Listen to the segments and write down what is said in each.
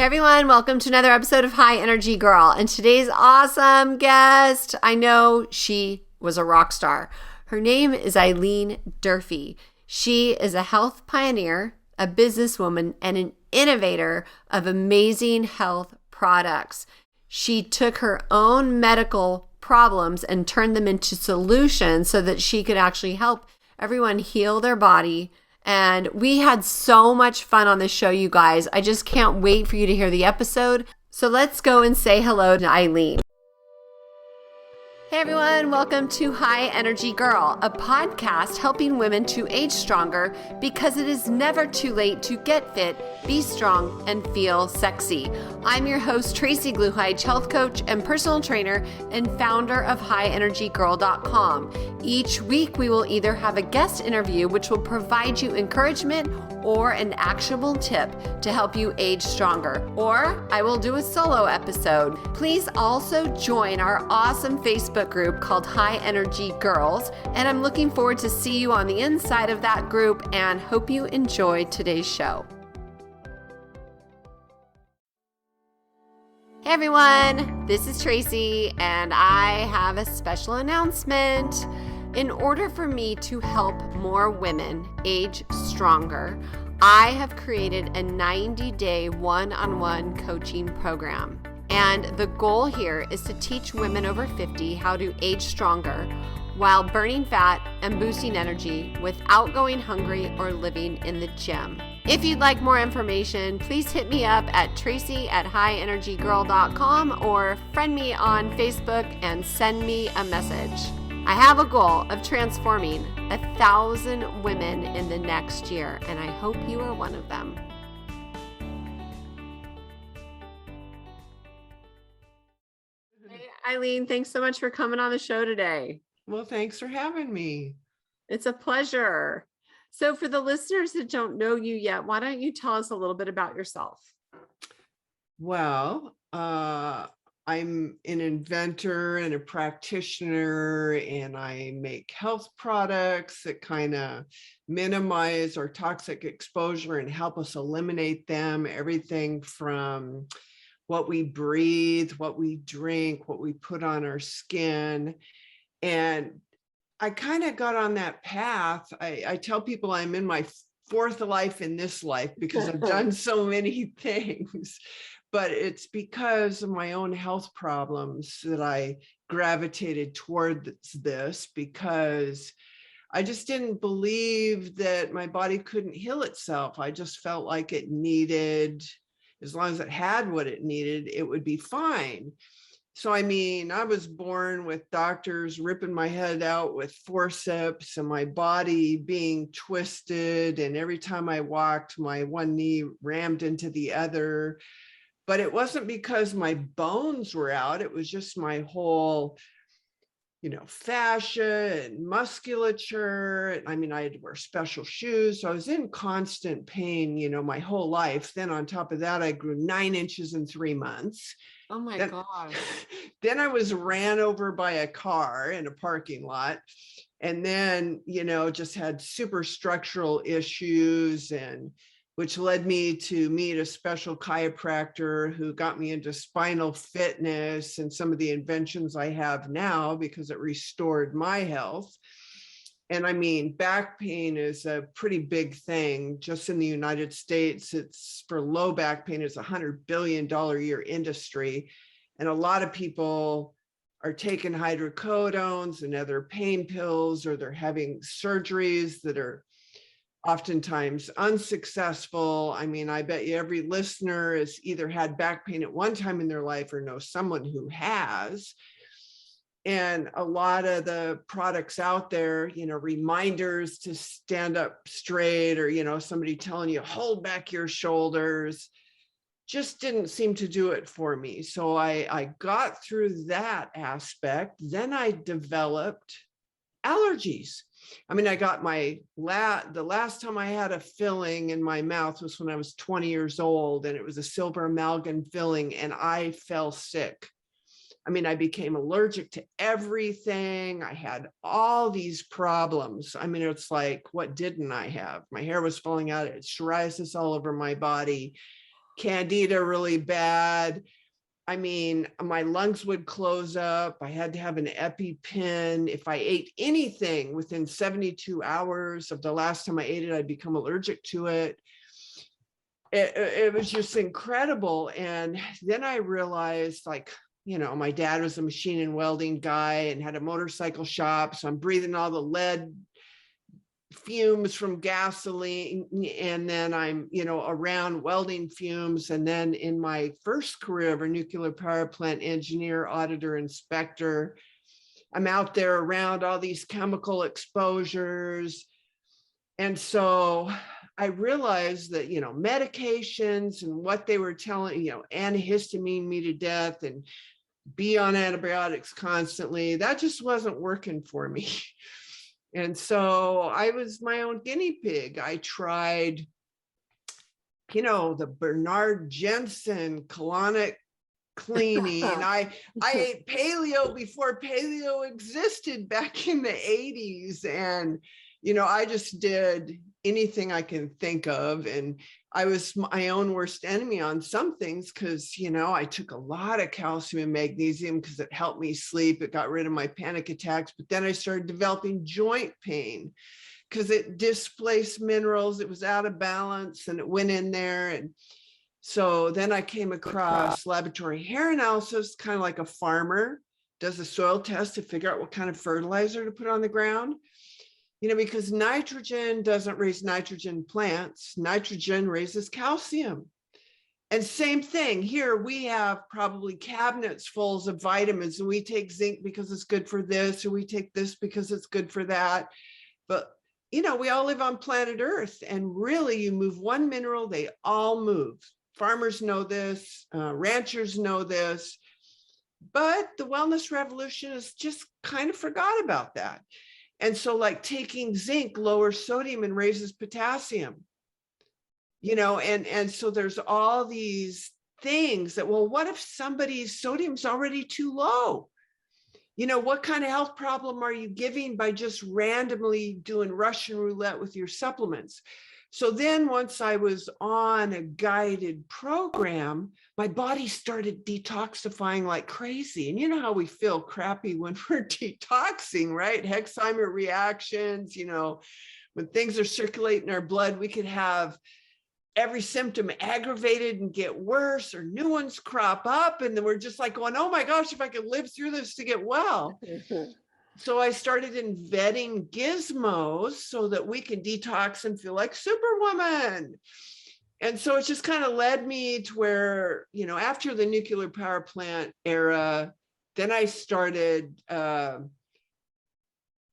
Hey everyone, welcome to another episode of High Energy Girl. And today's awesome guest, I know she was a rock star. Her name is Eileen Durfee. She is a health pioneer, a businesswoman, and an innovator of amazing health products. She took her own medical problems and turned them into solutions so that she could actually help everyone heal their body. And we had so much fun on this show, you guys. I just can't wait for you to hear the episode. So let's go and say hello to Eileen. Hey everyone, welcome to High Energy Girl, a podcast helping women to age stronger because it is never too late to get fit, be strong, and feel sexy. I'm your host, Tracy Gluhige, health coach and personal trainer and founder of highenergygirl.com. Each week, we will either have a guest interview, which will provide you encouragement or an actionable tip to help you age stronger, or I will do a solo episode. Please also join our awesome Facebook group called High Energy Girls, and I'm looking forward to see you on the inside of that group and hope you enjoy today's show. Hey everyone, this is Tracy, and I have a special announcement. In order for me to help more women age stronger, I have created a 90-day one-on-one coaching program. And the goal here is to teach women over 50 how to age stronger while burning fat and boosting energy without going hungry or living in the gym. If you'd like more information, please hit me up at tracy@highenergygirl.com or friend me on Facebook and send me a message. I have a goal of transforming 1,000 women in the next year, and I hope you are one of them. Hey, Eileen, thanks so much for coming on the show today. Well, thanks for having me. It's a pleasure. So for the listeners that don't know you yet, why don't you tell us a little bit about yourself? Well, I'm an inventor and a practitioner, and I make health products that kind of minimize our toxic exposure and help us eliminate them. Everything from what we breathe, what we drink, what we put on our skin. And I kind of got on that path. I tell people I'm in my fourth life in this life because I've done so many things. But it's because of my own health problems that I gravitated towards this, because I just didn't believe that my body couldn't heal itself. I just felt like it needed, as long as it had what it needed, it would be fine. So, I mean, I was born with doctors ripping my head out with forceps and my body being twisted. And every time I walked, my one knee rammed into the other. But it wasn't because my bones were out. It was just my whole, fascia and musculature. I mean, I had to wear special shoes. So I was in constant pain, my whole life. Then on top of that, I grew 9 inches in 3 months. Oh my gosh. Then I was ran over by a car in a parking lot. And then, just had super structural issues, and which led me to meet a special chiropractor who got me into spinal fitness and some of the inventions I have now because it restored my health. And I mean, back pain is a pretty big thing. Just in the United States, it's for low back pain, it's $100 billion a year industry. And a lot of people are taking hydrocodones and other pain pills, or they're having surgeries that are oftentimes unsuccessful. I mean, I bet you every listener has either had back pain at one time in their life or knows someone who has. And a lot of the products out there, reminders to stand up straight, or, somebody telling you, hold back your shoulders, just didn't seem to do it for me. So I got through that aspect. Then I developed allergies. I mean, I got the last time I had a filling in my mouth was when I was 20 years old, and it was a silver amalgam filling, and I fell sick. I mean, I became allergic to everything. I had all these problems. I mean, it's like, what didn't I have? My hair was falling out. I had psoriasis all over my body. candida really bad. I mean, my lungs would close up. I had to have an EpiPen. If I ate anything within 72 hours of the last time I ate it, I'd become allergic to it. It was just incredible. And then I realized, like, you know, my dad was a machine and welding guy and had a motorcycle shop. So I'm breathing all the lead fumes from gasoline, and then I'm, you know, around welding fumes. And then in my first career of a nuclear power plant engineer, auditor, inspector, I'm out there around all these chemical exposures. And so I realized that, you know, medications and what they were telling, you know, antihistamine me to death and be on antibiotics constantly, that just wasn't working for me. And so I was my own guinea pig. I tried, you know, the Bernard Jensen colonic cleaning. I ate paleo before paleo existed back in the 80s. And, you know, I just did anything I can think of. And I was my own worst enemy on some things because, you know, I took a lot of calcium and magnesium because it helped me sleep. It got rid of my panic attacks. But then I started developing joint pain because it displaced minerals. It was out of balance and it went in there. And so then I came across laboratory hair analysis, kind of like a farmer does a soil test to figure out what kind of fertilizer to put on the ground. You know, because nitrogen doesn't raise nitrogen in plants, nitrogen raises calcium. And same thing here, we have probably cabinets full of vitamins, and we take zinc because it's good for this, or we take this because it's good for that. But, you know, we all live on planet Earth, and really you move one mineral, they all move. Farmers know this, ranchers know this, but the wellness revolution has just kind of forgot about that. And so like taking zinc lowers sodium and raises potassium, you know, and so there's all these things that, well, what if somebody's sodium's already too low? You know, what kind of health problem are you giving by just randomly doing Russian roulette with your supplements? So then once I was on a guided program, my body started detoxifying like crazy. And you know how we feel crappy when we're detoxing, right? Hexheimer reactions, you know, when things are circulating our blood, we could have every symptom aggravated and get worse, or new ones crop up. And then we're just like going, oh my gosh, if I could live through this to get well. So I started inventing gizmos so that we can detox and feel like Superwoman. And so it just kind of led me to where, you know, after the nuclear power plant era, then I started,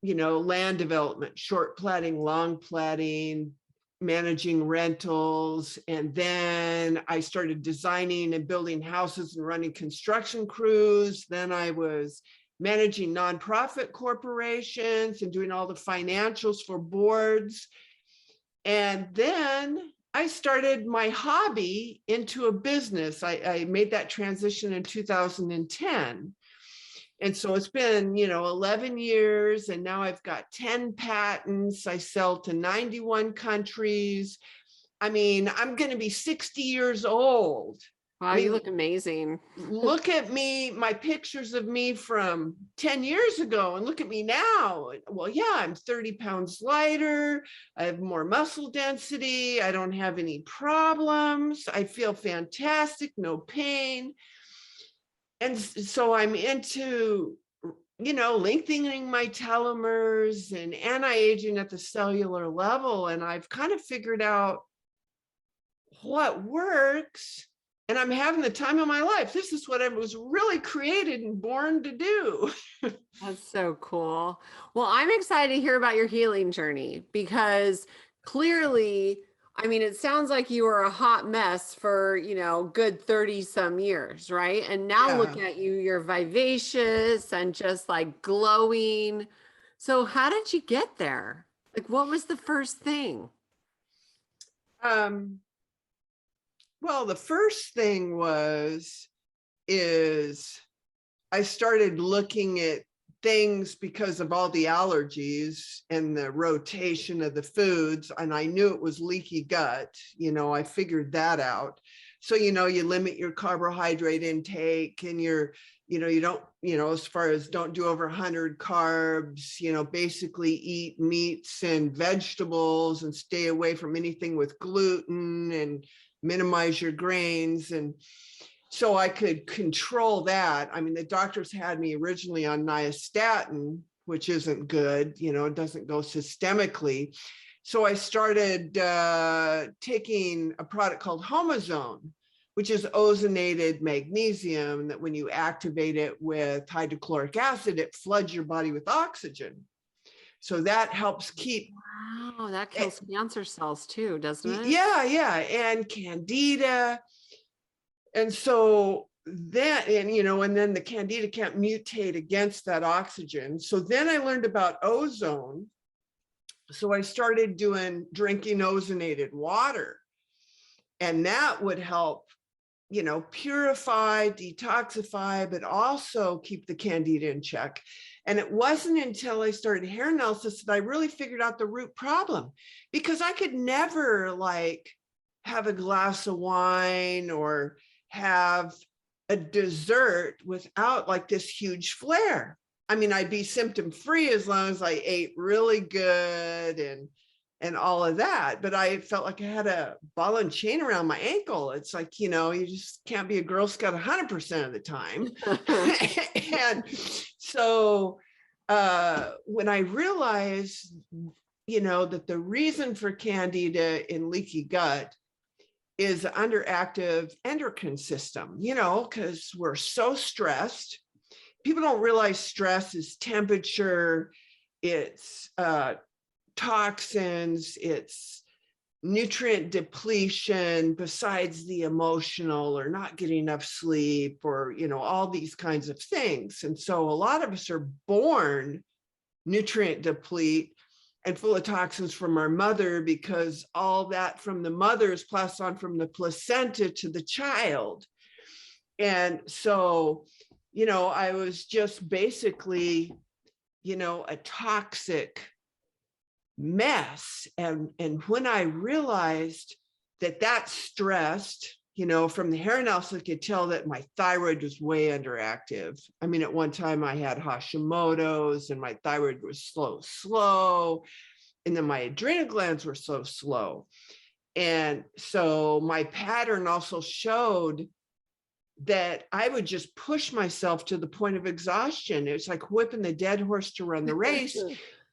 you know, land development, short platting, long platting, managing rentals. And then I started designing and building houses and running construction crews. Then I was managing nonprofit corporations and doing all the financials for boards. And then I started my hobby into a business. I made that transition in 2010. And so it's been, you know, 11 years, and now I've got 10 patents. I sell to 91 countries. I mean, I'm going to be 60 years old. Wow, you look amazing. Look at me, my pictures of me from 10 years ago, and look at me now. Well, yeah, I'm 30 pounds lighter. I have more muscle density. I don't have any problems. I feel fantastic, no pain. And so I'm into, you know, lengthening my telomeres and anti-aging at the cellular level. And I've kind of figured out what works. And I'm having the time of my life. This is what I was really created and born to do. That's so cool. Well, I'm excited to hear about your healing journey, because clearly, I mean, it sounds like you were a hot mess for, you know, good 30 some years, right? And now look at you, you're vivacious and just like glowing. So how did you get there? Like, what was the first thing? Well, the first thing is I started looking at things because of all the allergies and the rotation of the foods. And I knew it was leaky gut. You know, I figured that out. So, you limit your carbohydrate intake, and you don't, as far as don't do over 100 carbs, basically eat meats and vegetables and stay away from anything with gluten and minimize your grains. And so I could control that. I mean, the doctors had me originally on nystatin, which isn't good, it doesn't go systemically. So I started taking a product called Homozone, which is ozonated magnesium, that when you activate it with hydrochloric acid, it floods your body with oxygen. So that helps keep. Wow, that kills cancer cells too, doesn't it? Yeah, and candida. And so that, and then the candida can't mutate against that oxygen. So then I learned about ozone. So I started drinking ozonated water, and that would help, purify, detoxify, but also keep the candida in check. And it wasn't until I started hair analysis that I really figured out the root problem, because I could never have a glass of wine or have a dessert without this huge flare. I mean, I'd be symptom free as long as I ate really good and all of that. But I felt like I had a ball and chain around my ankle. It's like, you just can't be a Girl Scout 100% of the time. And so when I realized, that the reason for candida in leaky gut is underactive endocrine system, because we're so stressed. People don't realize stress is temperature, it's toxins, it's nutrient depletion, besides the emotional or not getting enough sleep or, all these kinds of things. And so a lot of us are born nutrient deplete and full of toxins from our mother, because all that from the mother is passed on from the placenta to the child. And so, I was just basically, a toxic mess. And when I realized that stressed, from the hair analysis, I could tell that my thyroid was way underactive. I mean, at one time I had Hashimoto's and my thyroid was slow. And then my adrenal glands were so slow. And so my pattern also showed that I would just push myself to the point of exhaustion. It's like whipping the dead horse to run the race,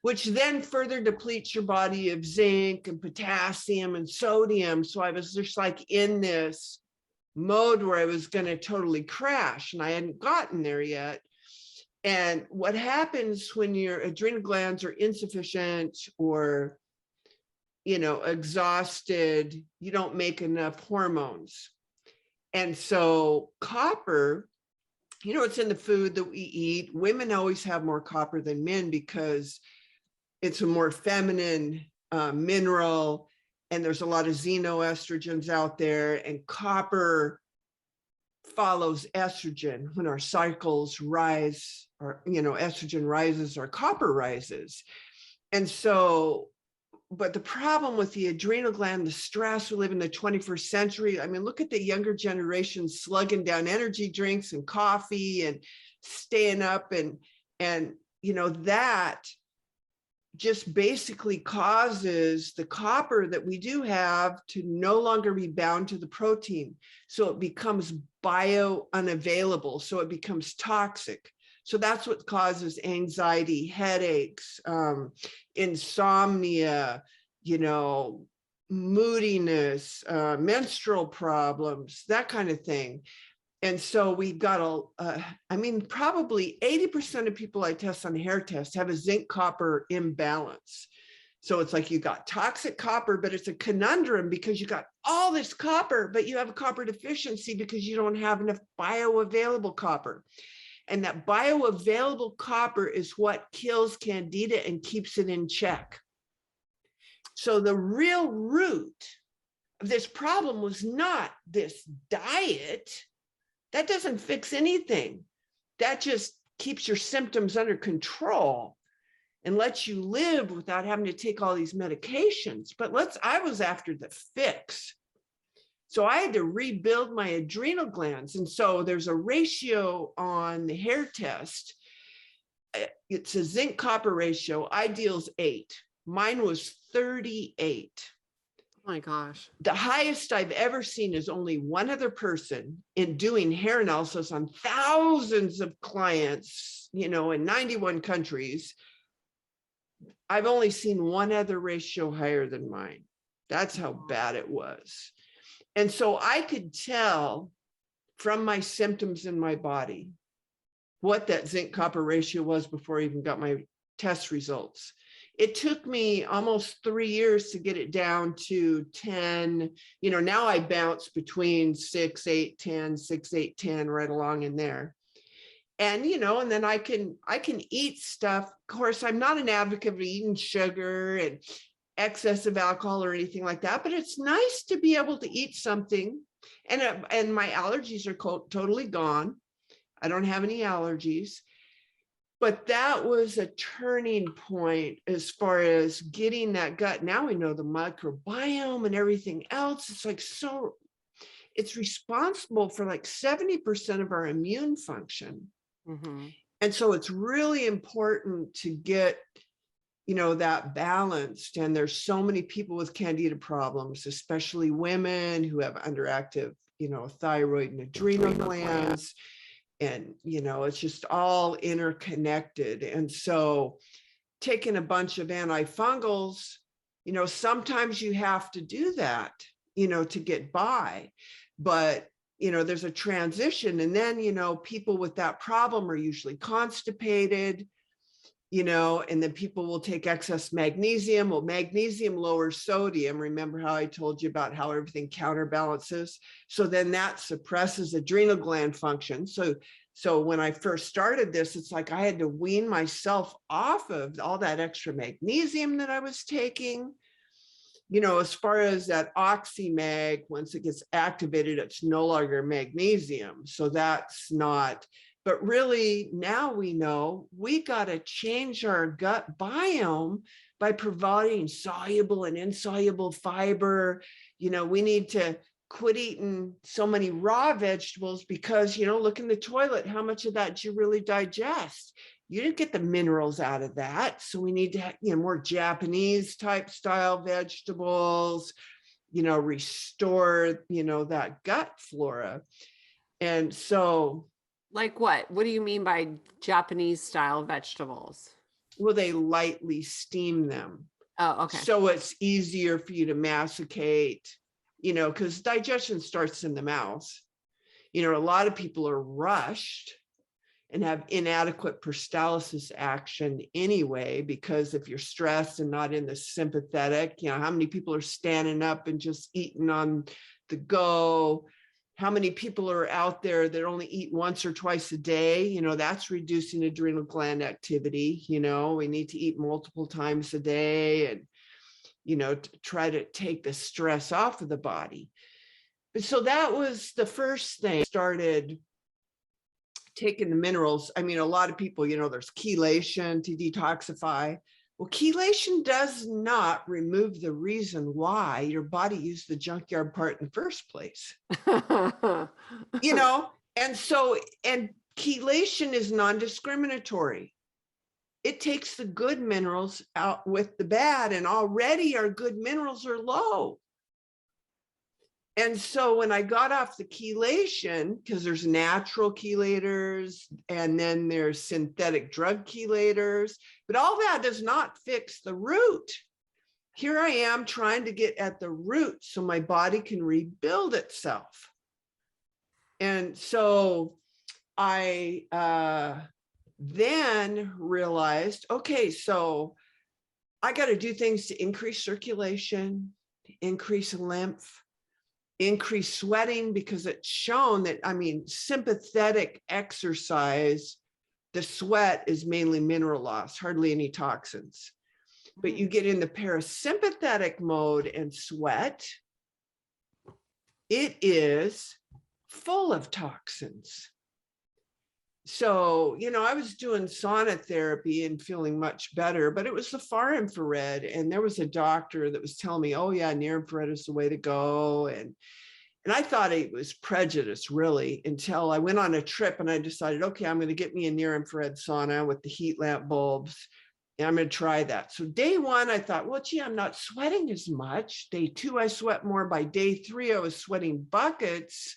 which then further depletes your body of zinc and potassium and sodium. So I was just in this mode where I was going to totally crash, and I hadn't gotten there yet. And what happens when your adrenal glands are insufficient or, exhausted, you don't make enough hormones. And so copper, it's in the food that we eat. Women always have more copper than men because it's a more feminine mineral, and there's a lot of xenoestrogens out there, and copper follows estrogen. When our cycles rise, or estrogen rises, or copper rises. And so, but the problem with the adrenal gland, the stress, we live in the 21st century. I mean, look at the younger generation slugging down energy drinks and coffee and staying up, and that just basically causes the copper that we do have to no longer be bound to the protein. So it becomes bio-unavailable. So it becomes toxic. So that's what causes anxiety, headaches, insomnia, moodiness, menstrual problems, that kind of thing. And so we've got probably 80% of people I test on hair tests have a zinc copper imbalance. So it's like you got toxic copper, but it's a conundrum because you got all this copper, but you have a copper deficiency because you don't have enough bioavailable copper. And that bioavailable copper is what kills candida and keeps it in check. So the real root of this problem was not this diet. That doesn't fix anything. That just keeps your symptoms under control and lets you live without having to take all these medications. But I was after the fix. So I had to rebuild my adrenal glands. And so there's a ratio on the hair test. It's a zinc copper ratio. Ideal's 8. Mine was 38. Oh my gosh. The highest I've ever seen is only one other person in doing hair analysis on thousands of clients, in 91 countries. I've only seen one other ratio higher than mine. That's how bad it was. And so I could tell from my symptoms in my body what that zinc copper ratio was before I even got my test results. It took me almost 3 years to get it down to 10. Now I bounce between 6, 8, 10, 6, 8, 10, right along in there. And, and then I can eat stuff. Of course, I'm not an advocate of eating sugar and excessive alcohol or anything like that, but it's nice to be able to eat something. And my allergies are totally gone. I don't have any allergies. But that was a turning point as far as getting that gut. Now we know the microbiome and everything else. It's responsible for like 70% of our immune function. Mm-hmm. And so it's really important to get, that balanced. And there's so many people with candida problems, especially women who have underactive, thyroid and adrenal glands. And, it's just all interconnected. And so taking a bunch of antifungals, sometimes you have to do that, to get by. But, there's a transition. And then, people with that problem are usually constipated, and then people will take excess magnesium. Well, magnesium lowers sodium. Remember how I told you about how everything counterbalances? So then that suppresses adrenal gland function. So when I first started this, it's like I had to wean myself off of all that extra magnesium that I was taking. As far as that oxymag, once it gets activated, it's no longer magnesium. So that's not. But really, now we know we got to change our gut biome by providing soluble and insoluble fiber. We need to quit eating so many raw vegetables because, look in the toilet, how much of that did you really digest? You didn't get the minerals out of that. So we need to have, more Japanese type style vegetables, restore, that gut flora. And so. Like what? What do you mean by Japanese style vegetables? Well, they lightly steam them. Oh, okay. So it's easier for you to masticate, because digestion starts in the mouth. A lot of people are rushed and have inadequate peristalsis action anyway, because if you're stressed and not in the sympathetic, how many people are standing up and just eating on the go? How many people are out there that only eat once or twice a day? That's reducing adrenal gland activity. We need to eat multiple times a day and, to try to take the stress off of the body. So that was the first thing. I started taking the minerals. I mean, a lot of people, there's chelation to detoxify. Well, chelation does not remove the reason why your body used the junkyard part in the first place. And chelation is non-discriminatory. It takes the good minerals out with the bad, and already our good minerals are low. And so when I got off the chelation, because there's natural chelators and then there's synthetic drug chelators, but all that does not fix the root. Here I am trying to get at the root so my body can rebuild itself. And so I then realized, okay, so I got to do things to increase circulation, increase lymph, increase sweating, because it's shown that, sympathetic exercise, the sweat is mainly mineral loss, hardly any toxins. But you get in the parasympathetic mode and sweat, it is full of toxins. So, I was doing sauna therapy and feeling much better, but it was the far infrared. And there was a doctor that was telling me, oh yeah, near infrared is the way to go. And I thought it was prejudice, really, until I went on a trip and I decided, okay, I'm going to get me a near infrared sauna with the heat lamp bulbs. And I'm going to try that. So day one, I thought, well, gee, I'm not sweating as much. Day two, I sweat more. By day three, I was sweating buckets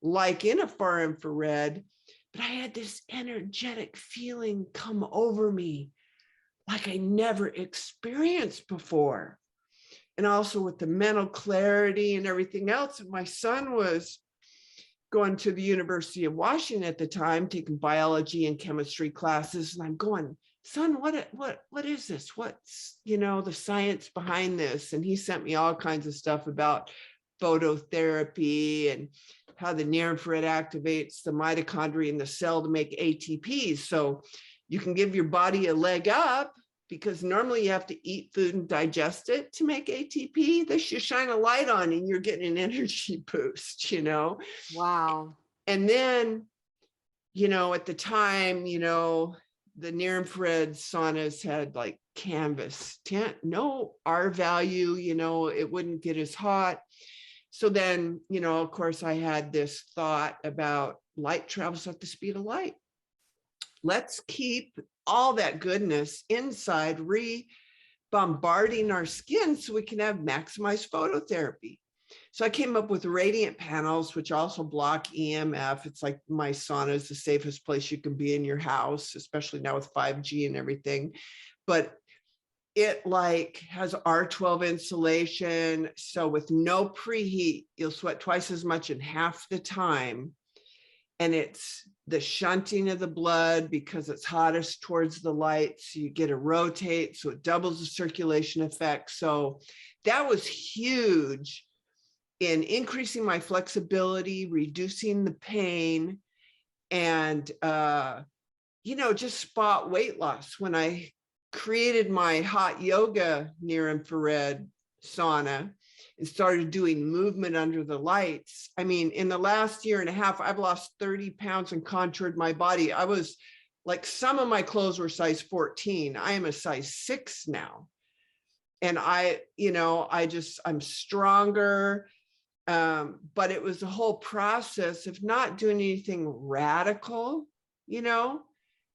like in a far infrared. But I had this energetic feeling come over me like I never experienced before. And also with the mental clarity and everything else. And my son was going to the University of Washington at the time, taking biology and chemistry classes. And I'm going, son, what is this? What's, the science behind this? And he sent me all kinds of stuff about phototherapy and how the near infrared activates the mitochondria in the cell to make ATPs. So you can give your body a leg up, because normally you have to eat food and digest it to make ATP. This you shine a light on and you're getting an energy boost, Wow. And then, at the time, the near infrared saunas had like canvas tent, no R value, it wouldn't get as hot. So then, of course, I had this thought about light travels at the speed of light. Let's keep all that goodness inside, bombarding our skin so we can have maximized phototherapy. So I came up with radiant panels, which also block EMF. It's like my sauna is the safest place you can be in your house, especially now with 5G and everything. But it like has R12 insulation. So with no preheat, you'll sweat twice as much in half the time. And it's the shunting of the blood because it's hottest towards the light. So you get to rotate. So it doubles the circulation effect. So that was huge in increasing my flexibility, reducing the pain, and, just spot weight loss. When I created my hot yoga near infrared sauna and started doing movement under the lights. I mean, in the last year and a half, I've lost 30 pounds and contoured my body. I was like, some of my clothes were size 14. I am a size 6 now. And I'm stronger. But it was a whole process of not doing anything radical,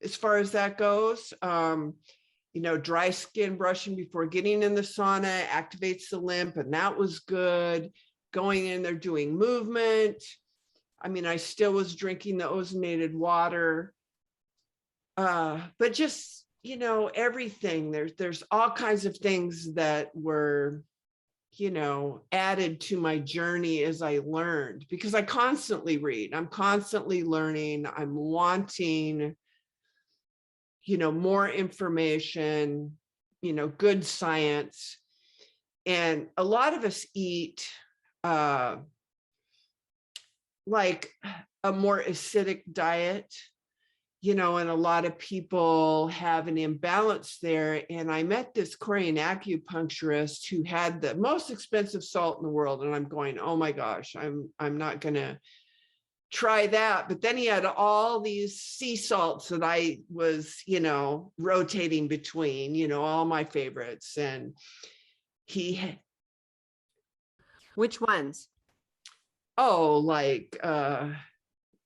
as far as that goes. Dry skin brushing before getting in the sauna activates the lymph, and that was good. Going in there doing movement. I mean, I still was drinking the ozonated water, but just, everything. There's all kinds of things that were, added to my journey as I learned, because I constantly read. I'm constantly learning. I'm wanting more information, good science. And a lot of us eat like a more acidic diet, and a lot of people have an imbalance there. And I met this Korean acupuncturist who had the most expensive salt in the world. And I'm going, oh my gosh, I'm not going to try that. But then he had all these sea salts that I was, rotating between, all my favorites. And Which ones? Like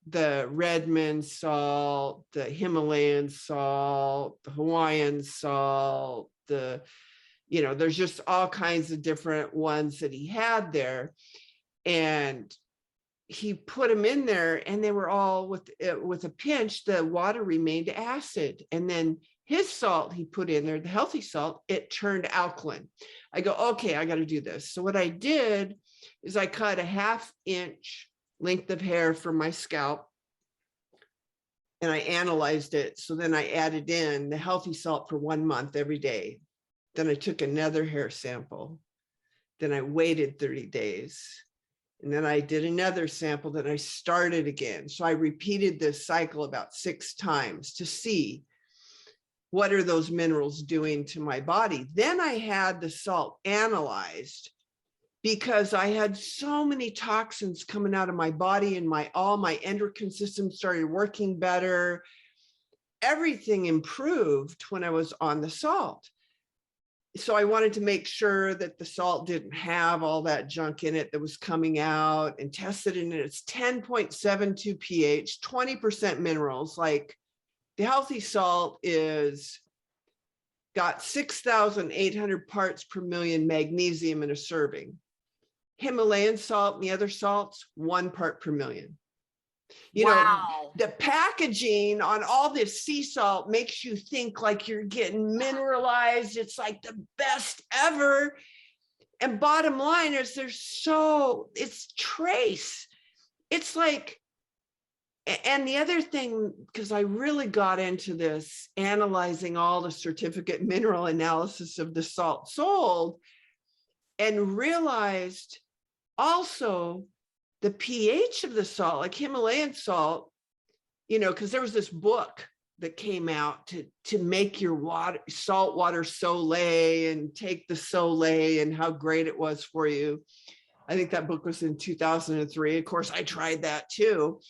the Redmond salt, the Himalayan salt, the Hawaiian salt, there's just all kinds of different ones that he had there. And he put them in there, and they were all with a pinch, the water remained acid. And then his salt he put in there, the healthy salt, it turned alkaline. I go, okay, I got to do this. So what I did is I cut a 1/2 inch length of hair from my scalp, and I analyzed it. So then I added in the healthy salt for 1 month every day. Then I took another hair sample. Then I waited 30 days. And then I did another sample. Then I started again. So I repeated this cycle about 6 times to see what are those minerals doing to my body. Then I had the salt analyzed, because I had so many toxins coming out of my body, and all my endocrine system started working better. Everything improved when I was on the salt. so I wanted to make sure that the salt didn't have all that junk in it that was coming out, and tested it, and it's 10.72 pH, 20% minerals. Like the healthy salt is got 6,800 parts per million magnesium in a serving. Himalayan salt and the other salts, 1 part per million. You know, the packaging on all this sea salt makes you think like you're getting mineralized. It's like the best ever. And bottom line is it's trace. It's like, and the other thing, because I really got into this, analyzing all the certificate mineral analysis of the salt sold, and realized also the pH of the salt, like Himalayan salt, you know, because there was this book that came out to make your salt water Soleil, and take the Soleil and how great it was for you. I think that book was in 2003. Of course, I tried that too.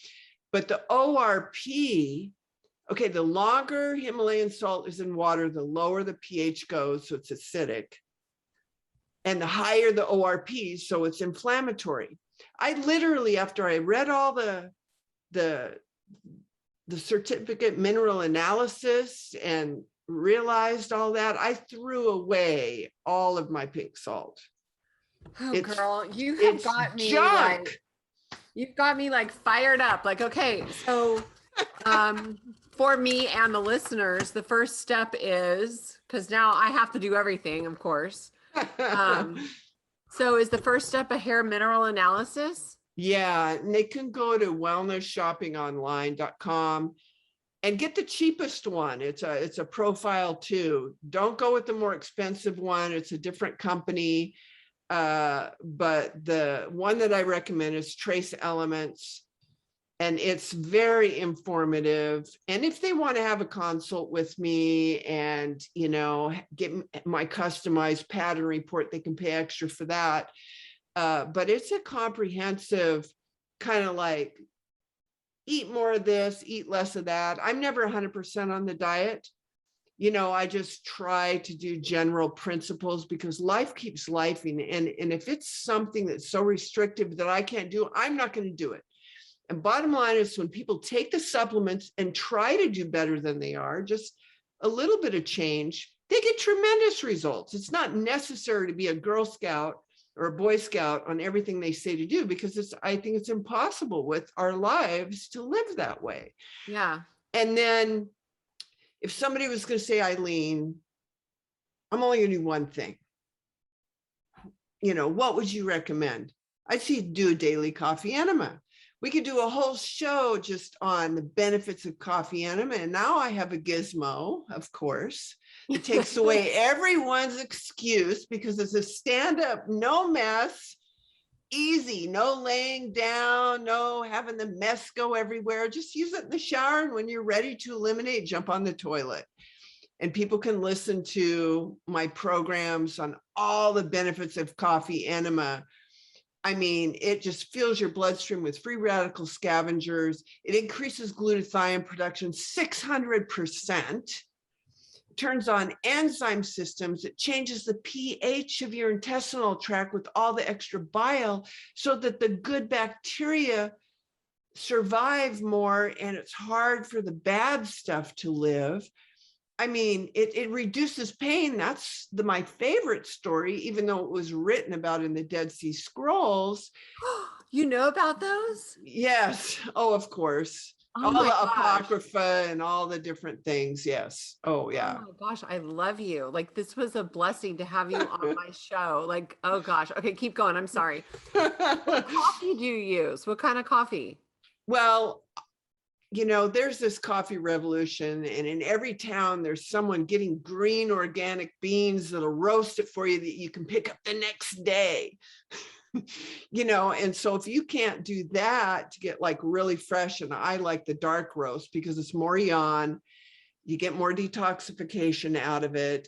But the ORP, okay, the longer Himalayan salt is in water, the lower the pH goes, so it's acidic. And the higher the ORP, so it's inflammatory. I literally, after I read all the certificate mineral analysis and realized all that, I threw away all of my pink salt. Oh, girl, you have got me like, you've got me like fired up. Like, okay, so for me and the listeners, the first step is, because now I have to do everything, of course. So is the first step a hair mineral analysis? Yeah, and they can go to wellnessshoppingonline.com and get the cheapest one. It's a profile too. Don't go with the more expensive one. It's a different company. But the one that I recommend is Trace Elements, and it's very informative. And if they want to have a consult with me and, you know, get my customized pattern report, they can pay extra for that. But it's a comprehensive kind of like, eat more of this, eat less of that. I'm never 100% on the diet. You know, I just try to do general principles, because life keeps lifing. And if it's something that's so restrictive that I can't do, I'm not going to do it. And bottom line is, when people take the supplements and try to do better than they are, just a little bit of change, they get tremendous results. It's not necessary to be a Girl Scout or a Boy Scout on everything they say to do, because I think it's impossible with our lives to live that way. Yeah. And then if somebody was going to say, Eileen, I'm only going to do one thing, you know, what would you recommend? I'd say do a daily coffee enema. We could do a whole show just on the benefits of coffee enema. And now I have a gizmo, of course. It takes away everyone's excuse, because it's a stand-up, no mess, easy, no laying down, no having the mess go everywhere. Just use it in the shower, and when you're ready to eliminate, jump on the toilet. And people can listen to my programs on all the benefits of coffee enema. I mean, it just fills your bloodstream with free radical scavengers. It increases glutathione production 600%. Turns on enzyme systems. It changes the pH of your intestinal tract with all the extra bile, so that the good bacteria survive more, and it's hard for the bad stuff to live. I mean, it reduces pain. That's my favorite story, even though it was written about in the Dead Sea Scrolls. You know about those? Yes. Oh, of course. Oh, all my the gosh. Apocrypha and all the different things. Yes. Oh, yeah. Oh my gosh, I love you. Like, this was a blessing to have you on my show. Like, oh gosh. Okay, keep going. I'm sorry. What coffee do you use? What kind of coffee? Well, you know, there's this coffee revolution, and in every town there's someone getting green organic beans that'll roast it for you that you can pick up the next day. You know, and so if you can't do that to get like really fresh, and I like the dark roast because it's more yawn, you get more detoxification out of it,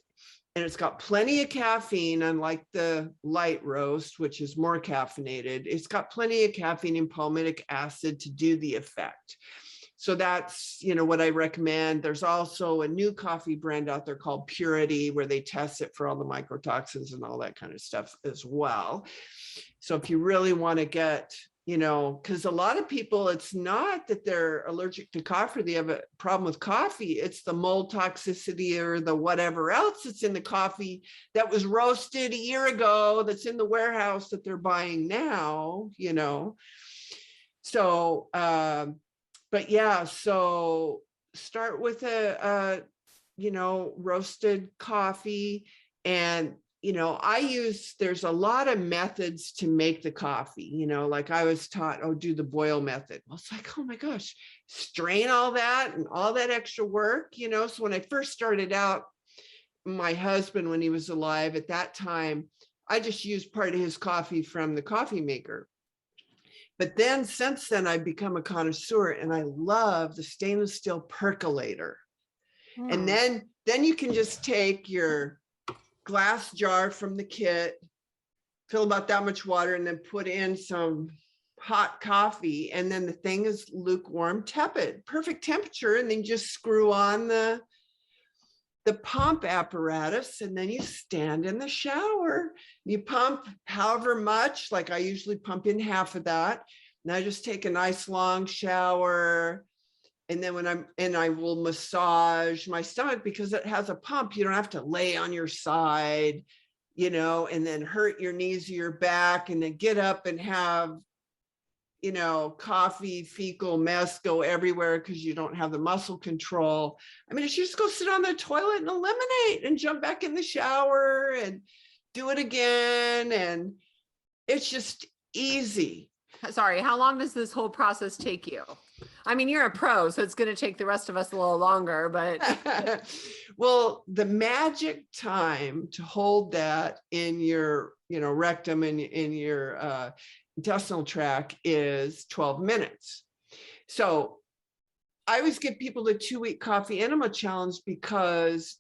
and it's got plenty of caffeine, unlike the light roast, which is more caffeinated. It's got plenty of caffeine and palmitic acid to do the effect. So that's, what I recommend. There's also a new coffee brand out there called Purity, where they test it for all the mycotoxins and all that kind of stuff as well. So if you really want to get, because a lot of people, it's not that they're allergic to coffee, they have a problem with coffee. It's the mold toxicity or the whatever else that's in the coffee that was roasted a year ago, that's in the warehouse that they're buying now, So, but yeah, so start with a roasted coffee. And there's a lot of methods to make the coffee, like I was taught, do the boil method. Well, it's like, oh my gosh, strain all that and all that extra work, So when I first started out, my husband, when he was alive at that time, I just used part of his coffee from the coffee maker. But then since then, I've become a connoisseur and I love the stainless steel percolator. And then you can just take your glass jar from the kit, fill about that much water, and then put in some hot coffee. And then the thing is lukewarm, tepid, perfect temperature. And then just screw on the pump apparatus, and then you stand in the shower. You pump however much, like I usually pump in half of that. And I just take a nice long shower. And then I will massage my stomach because it has a pump. You don't have to lay on your side, and then hurt your knees or your back and then get up and have, coffee, fecal mess go everywhere because you don't have the muscle control. I mean, if you just go sit on the toilet and eliminate and jump back in the shower and do it again. And it's just easy. Sorry, how long does this whole process take you? I mean, you're a pro, so it's going to take the rest of us a little longer, but. Well, the magic time to hold that in your, rectum and in your intestinal tract is 12 minutes. So I always give people the 2-week coffee enema challenge because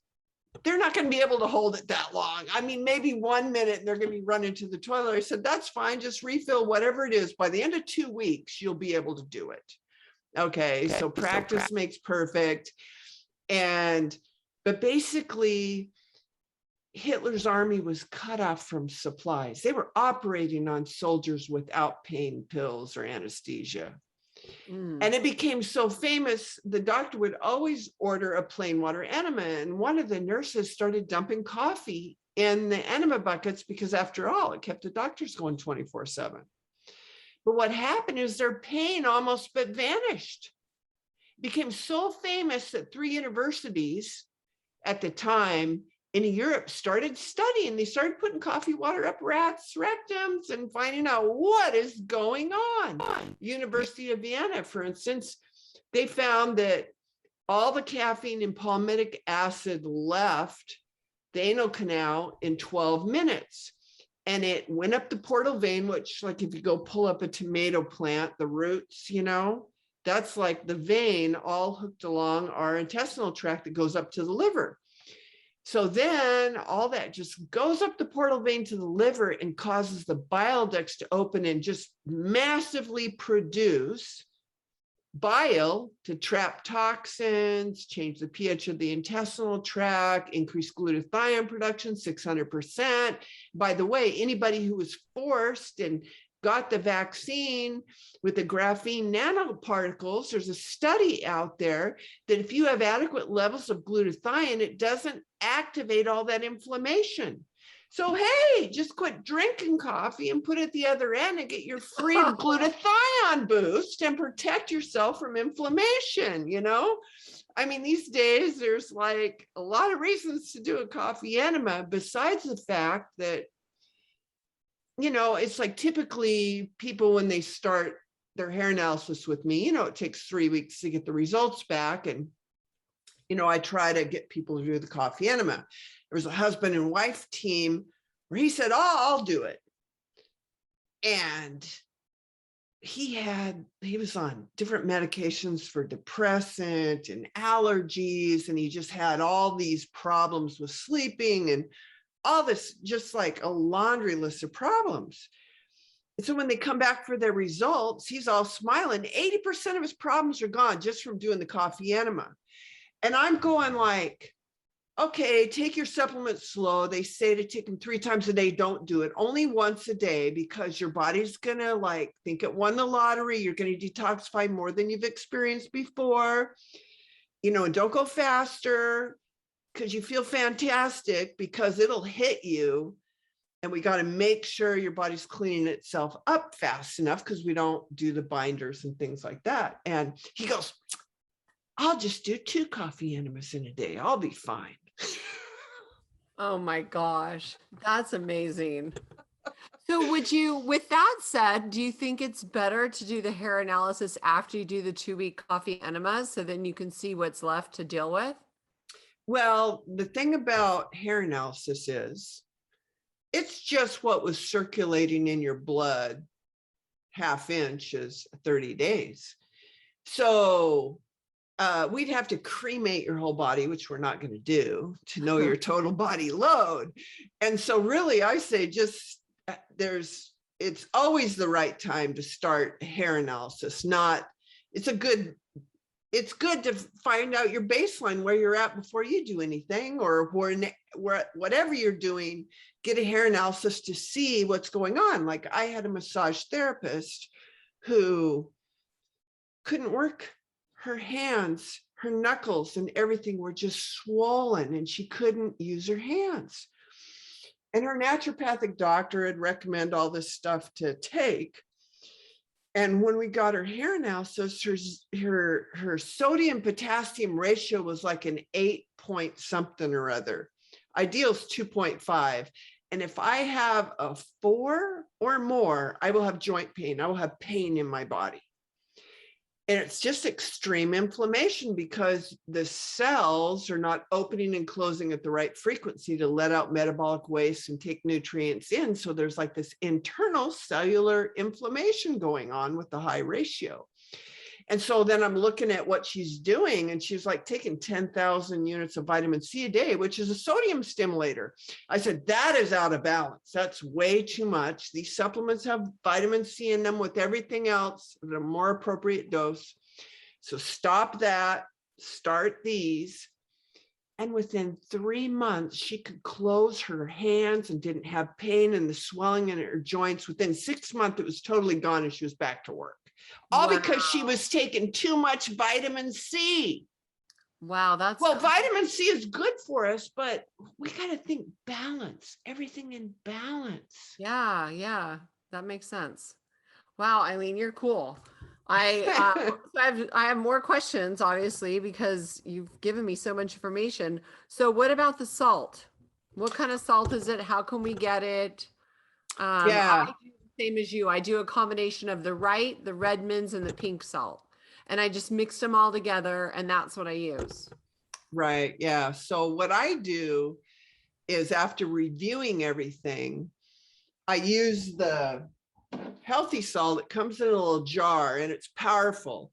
they're not going to be able to hold it that long. I mean, maybe 1 minute and they're going to be running to the toilet. I said, that's fine. Just refill whatever it is. By the end of 2 weeks, you'll be able to do it. Okay. So practice makes perfect. But basically, Hitler's army was cut off from supplies. They were operating on soldiers without pain pills or anesthesia. And it became so famous, the doctor would always order a plain water enema. And one of the nurses started dumping coffee in the enema buckets because after all, it kept the doctors going 24/7. But what happened is their pain almost but vanished. It became so famous that 3 universities at the time in Europe started studying. They started putting coffee water up rats' rectums and finding out what is going on. University of Vienna, for instance, they found that all the caffeine and palmitic acid left the anal canal in 12 minutes. And it went up the portal vein, which, like if you go pull up a tomato plant, the roots, that's like the vein all hooked along our intestinal tract that goes up to the liver. So then all that just goes up the portal vein to the liver and causes the bile ducts to open and just massively produce bile to trap toxins, change the pH of the intestinal tract, increase glutathione production 600%. By the way, anybody who was forced and got the vaccine with the graphene nanoparticles, there's a study out there that if you have adequate levels of glutathione, it doesn't activate all that inflammation. So, hey, just quit drinking coffee and put it at the other end and get your free glutathione boost and protect yourself from inflammation, I mean, these days, there's like a lot of reasons to do a coffee enema besides the fact that it's like typically people, when they start their hair analysis with me, it takes 3 weeks to get the results back. And, I try to get people to do the coffee enema. There was a husband and wife team where he said, I'll do it. And he was on different medications for depressant and allergies. And he just had all these problems with sleeping and all this, just like a laundry list of problems. So when they come back for their results, he's all smiling. 80% of his problems are gone just from doing the coffee enema. And I'm going like, okay, take your supplements slow. They say to take them 3 times a day. Don't do it. Only once a day, because your body's going to like think it won the lottery. You're going to detoxify more than you've experienced before, and don't go faster because you feel fantastic, because it'll hit you. And we got to make sure your body's cleaning itself up fast enough, because we don't do the binders and things like that. And he goes, I'll just do 2 coffee enemas in a day. I'll be fine. Oh my gosh, that's amazing. So with that said, do you think it's better to do the hair analysis after you do the 2-week coffee enemas, so then you can see what's left to deal with? Well, the thing about hair analysis is it's just what was circulating in your blood, ½ inch is 30 days. So we'd have to cremate your whole body, which we're not going to do, to know your total body load. And so really, I say it's always the right time to start hair analysis. It's good to find out your baseline, where you're at before you do anything, or whatever you're doing, get a hair analysis to see what's going on. Like I had a massage therapist who couldn't work. Her hands, her knuckles and everything were just swollen, and she couldn't use her hands. And her naturopathic doctor had recommended all this stuff to take. And when we got her hair analysis, her sodium potassium ratio was like an 8 point something or other. Ideal is 2.5. And if I have a 4 or more, I will have joint pain. I will have pain in my body. And it's just extreme inflammation, because the cells are not opening and closing at the right frequency to let out metabolic waste and take nutrients in. So there's like this internal cellular inflammation going on with the high ratio. And so then I'm looking at what she's doing, and she's like taking 10,000 units of vitamin C a day, which is a sodium stimulator. I said, that is out of balance. That's way too much. These supplements have vitamin C in them with everything else at a more appropriate dose. So stop that, start these. And within 3 months, she could close her hands and didn't have pain and the swelling in her joints. Within 6 months, it was totally gone, and she was back to work. All because she was taking too much vitamin C. Wow, well, vitamin C is good for us, but we got to think balance, everything in balance. Yeah, that makes sense. Wow, Eileen, you're cool. I have more questions, obviously, because you've given me so much information. So what about the salt? What kind of salt is it? How can we get it? I do the same as you. I do a combination of the Redmonds, and the pink salt. And I just mixed them all together, and that's what I use. Right. Yeah. So what I do is, after reviewing everything, I use the healthy salt. It comes in a little jar, and it's powerful.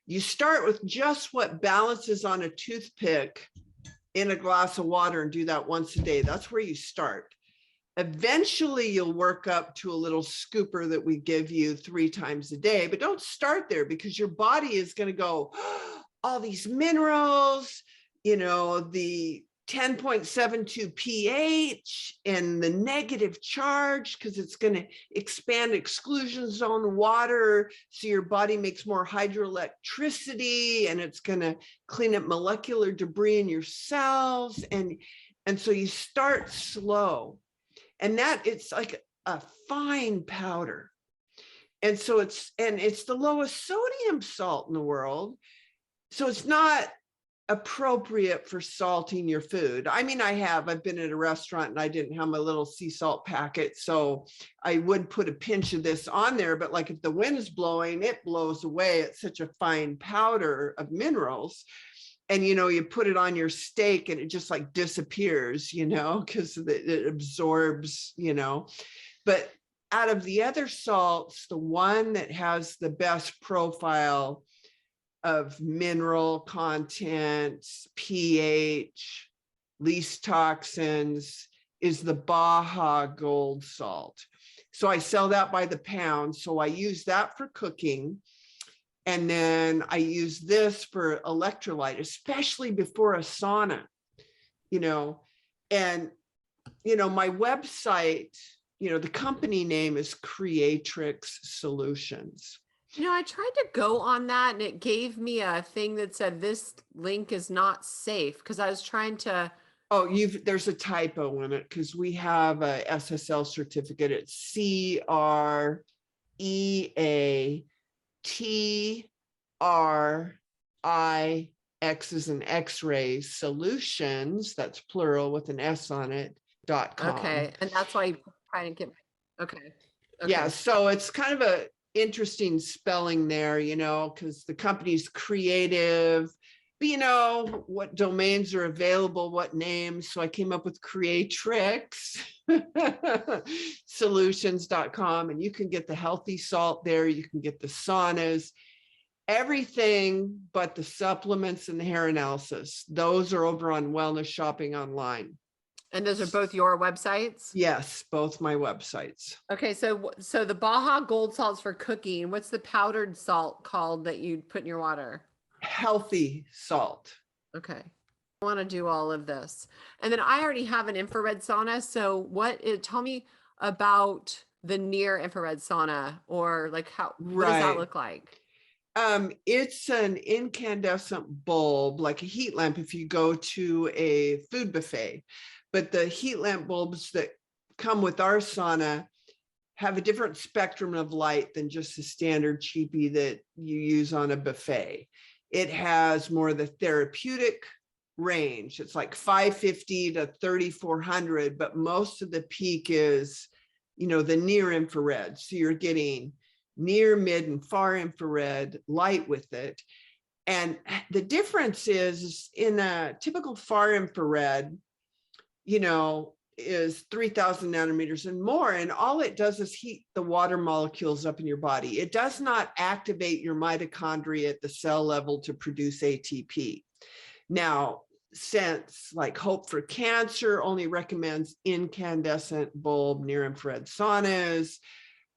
You start with just what balances on a toothpick in a glass of water, and do that once a day. That's where you start. Eventually, you'll work up to a little scooper that we give you 3 times a day, but don't start there, because your body is going to go, oh, all these minerals, the 10.72 pH and the negative charge, because it's going to expand exclusion zone water. So your body makes more hydroelectricity, and it's going to clean up molecular debris in your cells. And so you start slow. And that it's like a fine powder. And so it's the lowest sodium salt in the world. So it's not appropriate for salting your food. I mean, I've been at a restaurant and I didn't have my little sea salt packet. So I would put a pinch of this on there, but like if the wind is blowing, it blows away. It's such a fine powder of minerals. And, you put it on your steak and it just like disappears, because it absorbs, but out of the other salts, the one that has the best profile of mineral content, pH, least toxins, is the Baja gold salt. So I sell that by the pound. So I use that for cooking. And then I use this for electrolyte, especially before a sauna, and, my website, the company name is Creatrix Solutions. I tried to go on that and it gave me a thing that said this link is not safe because I was trying to. Oh, there's a typo in it because we have a SSL certificate. It's CREATRIX as an X-ray solutions, that's plural with an S on it, .com. Okay. And that's why I try to get, okay. Yeah. So it's kind of a interesting spelling there, because the company's creative, but what domains are available, what names. So I came up with Creatrix Solutions.com, and you can get the healthy salt there. You can get the saunas, everything but the supplements and the hair analysis. Those are over on Wellness Shopping Online. And those are both your websites? Yes, both my websites. Okay, so the Baja Gold salts for cooking. What's the powdered salt called that you put in your water? Healthy salt. Okay. I want to do all of this. And then I already have an infrared sauna. So tell me about the near infrared sauna, or like what does that look like? It's an incandescent bulb, like a heat lamp if you go to a food buffet. But the heat lamp bulbs that come with our sauna have a different spectrum of light than just the standard cheapie that you use on a buffet. It has more of the therapeutic range. It's like 550 to 3400, but most of the peak is, the near infrared. So you're getting near, mid, and far infrared light with it. And the difference is in a typical far infrared, is 3000 nanometers and more. And all it does is heat the water molecules up in your body. It does not activate your mitochondria at the cell level to produce ATP. Now, since like Hope for Cancer only recommends incandescent bulb near infrared saunas,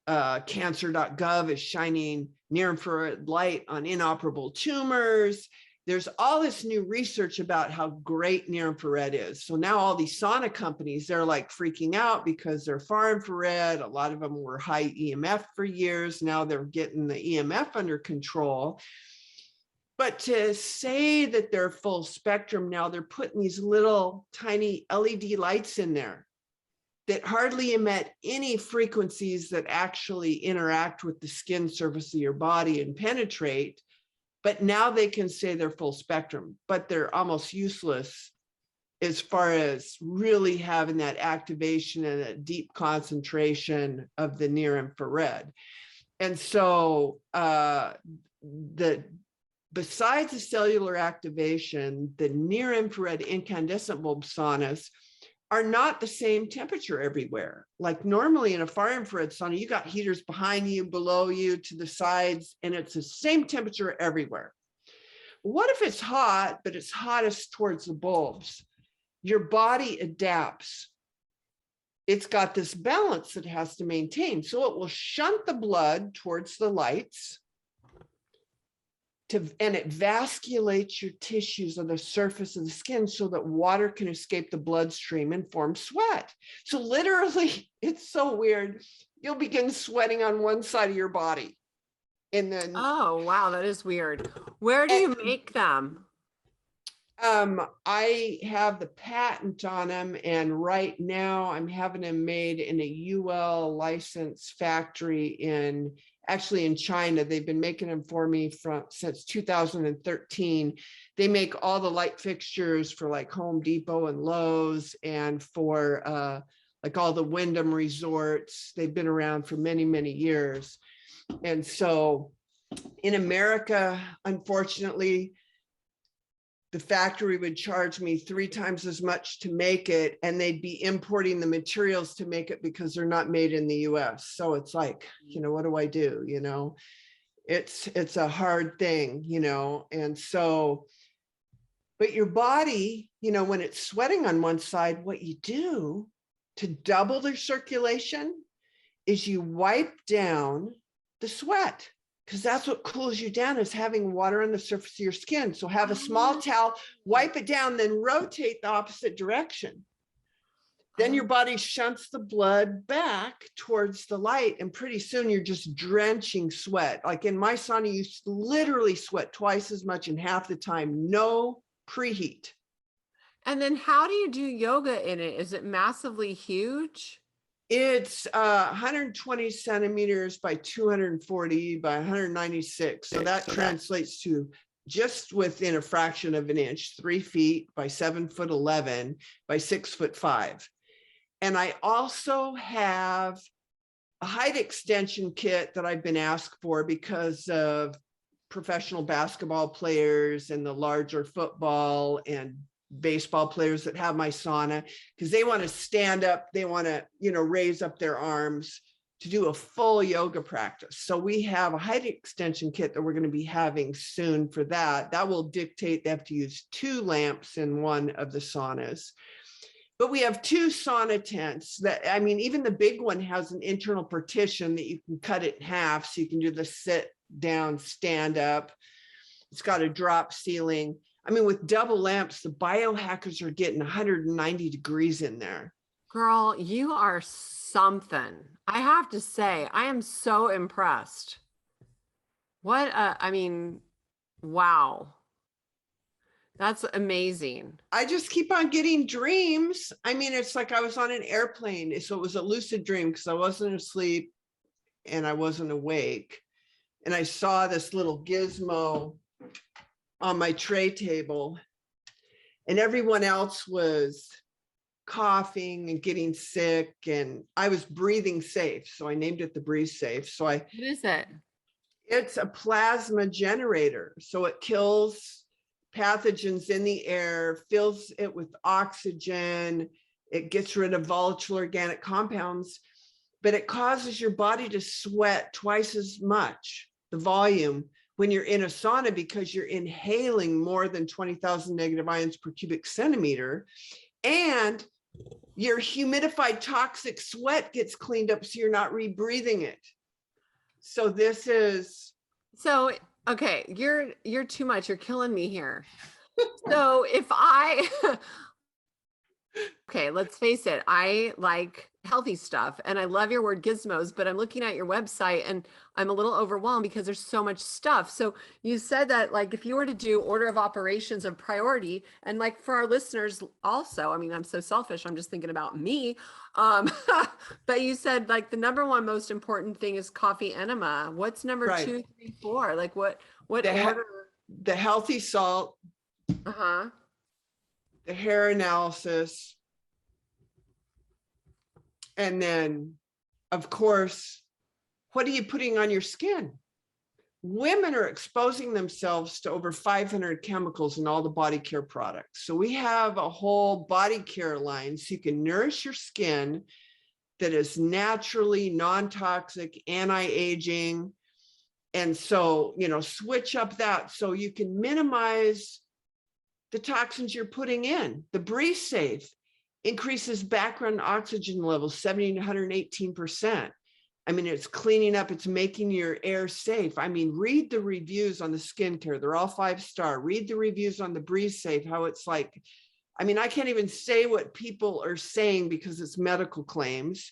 cancer.gov is shining near infrared light on inoperable tumors. There's all this new research about how great near infrared is. So now all these sauna companies, they're like freaking out because they're far infrared. A lot of them were high EMF for years. Now they're getting the EMF under control. But to say that they're full spectrum now, they're putting these little tiny LED lights in there that hardly emit any frequencies that actually interact with the skin surface of your body and penetrate. But now they can say they're full spectrum, but they're almost useless as far as really having that activation and a deep concentration of the near infrared. And so besides the cellular activation, the near infrared incandescent bulb saunas are not the same temperature everywhere. Like normally in a far infrared sauna, you got heaters behind you, below you, to the sides, and it's the same temperature everywhere. What if it's hot, but it's hottest towards the bulbs? Your body adapts. It's got this balance that it has to maintain. So it will shunt the blood towards the lights, and it vasculates your tissues on the surface of the skin so that water can escape the bloodstream and form sweat. So literally, it's so weird. You'll begin sweating on one side of your body. And then, oh, wow, that is weird. Where do you make them? I have the patent on them, and right now I'm having them made in a UL licensed factory actually in China. They've been making them for me since 2013. They make all the light fixtures for like Home Depot and Lowe's, and for like all the Wyndham resorts. They've been around for many, many years. And so in America, unfortunately, the factory would charge me 3 times as much to make it, and they'd be importing the materials to make it because they're not made in the US. So it's like, what do I do? It's a hard thing, and so, but your body, when it's sweating on one side, what you do to double the circulation is you wipe down the sweat, because that's what cools you down, is having water on the surface of your skin. So have a small towel, wipe it down, then rotate the opposite direction. Then your body shunts the blood back towards the light, and pretty soon you're just drenching sweat. Like in my sauna, you literally sweat twice as much in half the time, no preheat. And then how do you do yoga in it? Is it massively huge? It's 120 centimeters by 240 by 196. So that translates to just within a fraction of an inch, 3 feet by 7'11" by 6'5". And I also have a height extension kit that I've been asked for because of professional basketball players and the larger football and baseball players that have my sauna, because they want to stand up, they want to, raise up their arms to do a full yoga practice. So we have a height extension kit that we're going to be having soon for that. That will dictate they have to use 2 lamps in one of the saunas. But we have 2 sauna tents that, even the big one has an internal partition that you can cut it in half. So you can do the sit down, stand up. It's got a drop ceiling. With double lamps, the biohackers are getting 190 degrees in there. Girl, you are something. I have to say, I am so impressed. Wow. That's amazing. I just keep on getting dreams. It's like I was on an airplane. So it was a lucid dream because I wasn't asleep and I wasn't awake. And I saw this little gizmo on my tray table, and everyone else was coughing and getting sick, and I was breathing safe. So I named it the Breathe Safe. What is it? It's a plasma generator. So it kills pathogens in the air, fills it with oxygen. It gets rid of volatile organic compounds, but it causes your body to sweat twice as much, the volume, when you're in a sauna, because you're inhaling more than 20,000 negative ions per cubic centimeter, and your humidified toxic sweat gets cleaned up, so you're not rebreathing it. So this is... So, okay, you're too much. You're killing me here. So okay, let's face it. I like healthy stuff and I love your word gizmos, but I'm looking at your website and I'm a little overwhelmed because there's so much stuff. So you said that, like, if you were to do order of operations of priority, and like for our listeners also, I'm so selfish. I'm just thinking about me. But you said like the number 1 most important thing is coffee enema. What's number 2, 3, 4? Like what order? The healthy salt. Uh-huh. The hair analysis, and then, of course, what are you putting on your skin? Women are exposing themselves to over 500 chemicals in all the body care products. So we have a whole body care line so you can nourish your skin that is naturally non-toxic, anti-aging. And so, switch up that so you can minimize the toxins you're putting in. The Breathe Safe increases background oxygen levels 70 to 118%. It's cleaning up, it's making your air safe. Read the reviews on the skincare. They're all 5-star. Read the reviews on the Breathe Safe, how it's like, I can't even say what people are saying because it's medical claims.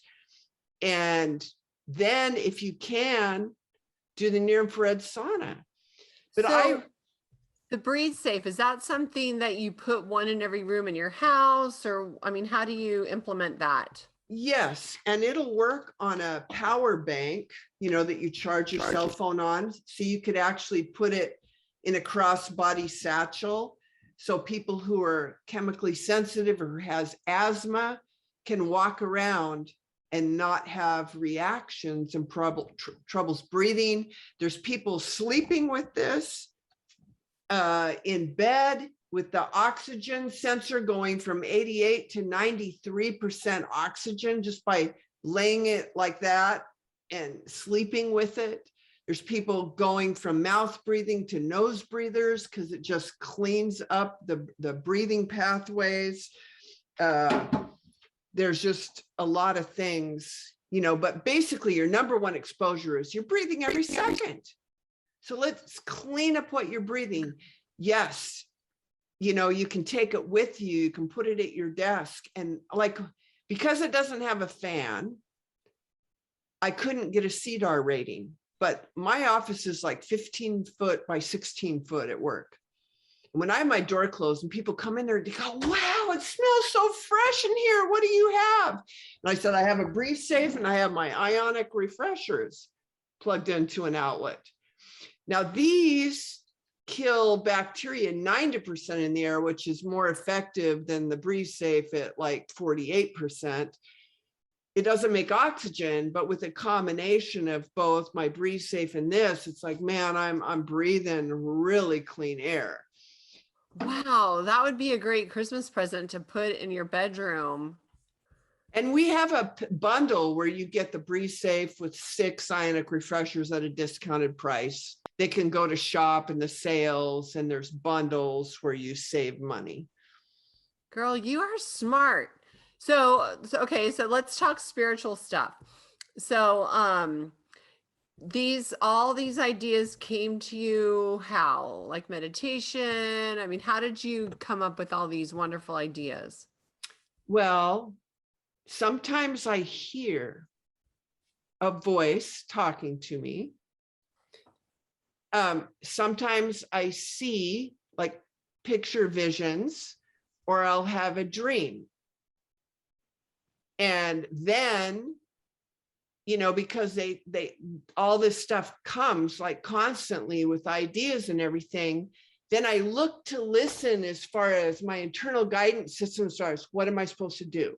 And then if you can, do the near infrared sauna. But the Breathe Safe, is that something that you put one in every room in your house? Or, how do you implement that? Yes. And it'll work on a power bank, that you charge your cell phone on. So you could actually put it in a crossbody satchel. So people who are chemically sensitive or who has asthma can walk around and not have reactions and troubles breathing. There's people sleeping with this. In bed with the oxygen sensor going from 88 to 93% oxygen just by laying it like that and sleeping with it. There's people going from mouth breathing to nose breathers because it just cleans up the breathing pathways. There's just a lot of things, but basically your number one exposure is you're breathing every second. So let's clean up what you're breathing. Yes. You can take it with you. You can put it at your desk. And because it doesn't have a fan, I couldn't get a CDAR rating, but my office is like 15 foot by 16 foot at work. And when I have my door closed and people come in there, they go, wow, it smells so fresh in here. What do you have? And I said, I have a breathe safe and I have my ionic refreshers plugged into an outlet. Now these kill bacteria 90% in the air, which is more effective than the breathe safe at like 48%. It doesn't make oxygen, but with a combination of both my breathe safe and this, it's like, man, I'm breathing really clean air. Wow, that would be a great Christmas present to put in your bedroom. And we have a bundle where you get the breathe safe with 6 ionic refreshers at a discounted price. They can go to shop in the sales, and there's bundles where you save money. Girl, you are smart. So okay, so let's talk spiritual stuff. So all these ideas came to you how? Like meditation? I mean, how did you come up with all these wonderful ideas? Well, sometimes I hear a voice talking to me. Sometimes I see like picture visions, or I'll have a dream. And then, because they all this stuff comes like constantly with ideas and everything, then I look to listen as far as my internal guidance system starts. What am I supposed to do?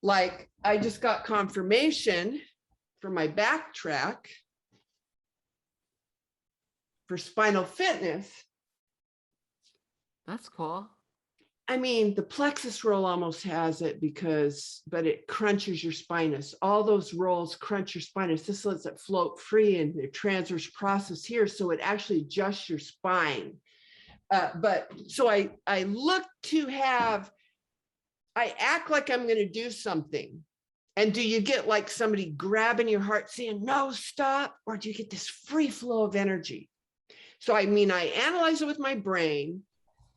Like, I just got confirmation for my backtrack for spinal fitness. That's cool. I mean, the plexus roll almost has it but it crunches your spinous. All those rolls crunch your spinous. This lets it float free in the transverse process here. So it actually adjusts your spine. So I look to I act like I'm going to do something. And do you get like somebody grabbing your heart saying, no, stop? Or do you get this free flow of energy? So I analyze it with my brain,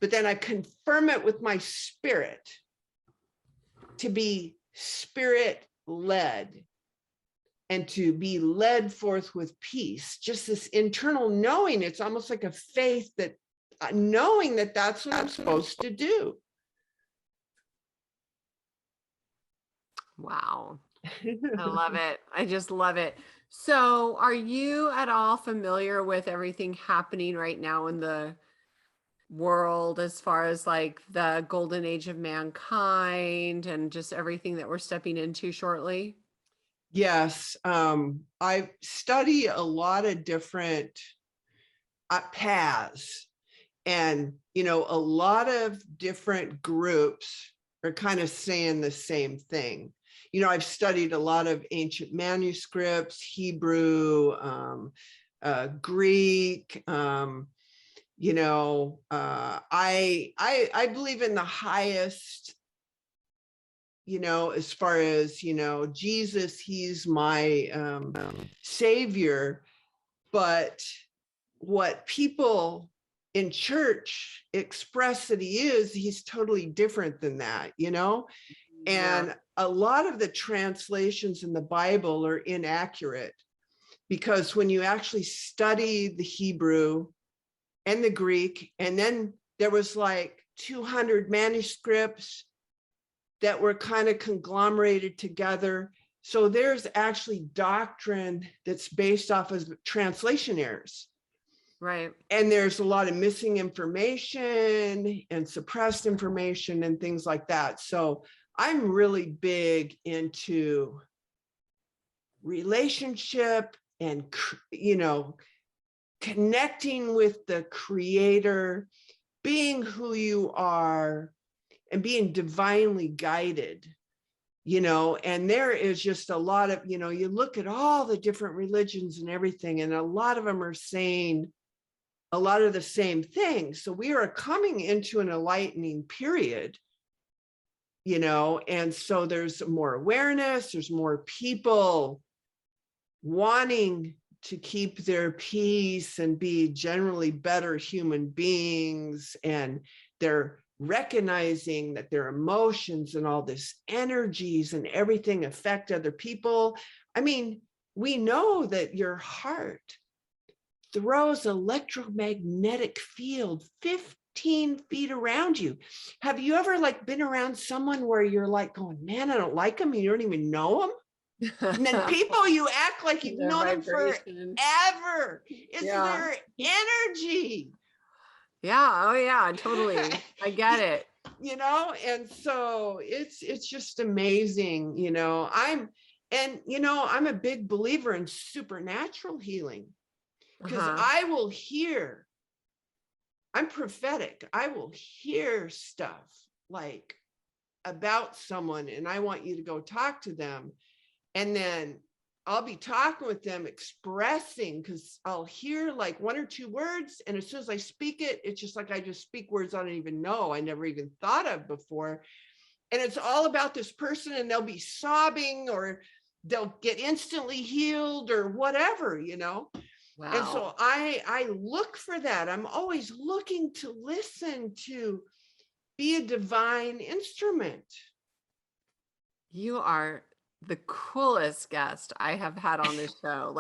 but then I confirm it with my spirit to be spirit led and to be led forth with peace. Just this internal knowing. It's almost like a faith that knowing that that's what I'm supposed to do. Wow. I love it. I just love it. So are you at all familiar with everything happening right now in the world as far as like the golden age of mankind and just everything that we're stepping into shortly? Yes. I study a lot of different paths, and, a lot of different groups are kind of saying the same thing. I've studied a lot of ancient manuscripts, Hebrew, Greek, I believe in the highest, as far as, Jesus, he's my savior. But what people in church express that he is, he's totally different than that, And a lot of the translations in the Bible are inaccurate, because when you actually study the Hebrew and the Greek, and then there was like 200 manuscripts that were kind of conglomerated together. So there's actually doctrine that's based off of translation errors. Right. And there's a lot of missing information and suppressed information and things like that. So I'm really big into relationship and, connecting with the creator, being who you are, and being divinely guided, and there is just a lot of, you look at all the different religions and everything, and a lot of them are saying a lot of the same things. So we are coming into an enlightening period and so there's more awareness, there's more people wanting to keep their peace and be generally better human beings, and they're recognizing that their emotions and all this energies and everything affect other people. I mean, we know that your heart throws electromagnetic field 15 feet around you. Have you ever been around someone where you're going, man, I don't like them, and you don't even know them? And then people, you act like you've known them forever. It's their energy. Yeah. Oh yeah, totally. I get it. And so it's just amazing. I'm a big believer in supernatural healing, because I'm prophetic. I will hear stuff about someone, and I want you to go talk to them. And then I'll be talking with them, expressing, because I'll hear one or two words. And as soon as I speak it, it's just I just speak words I don't even know, I never even thought of before. And it's all about this person, and they'll be sobbing, or they'll get instantly healed, or whatever, Wow. And so I look for that. I'm always looking to listen, to be a divine instrument. You are the coolest guest I have had on this show.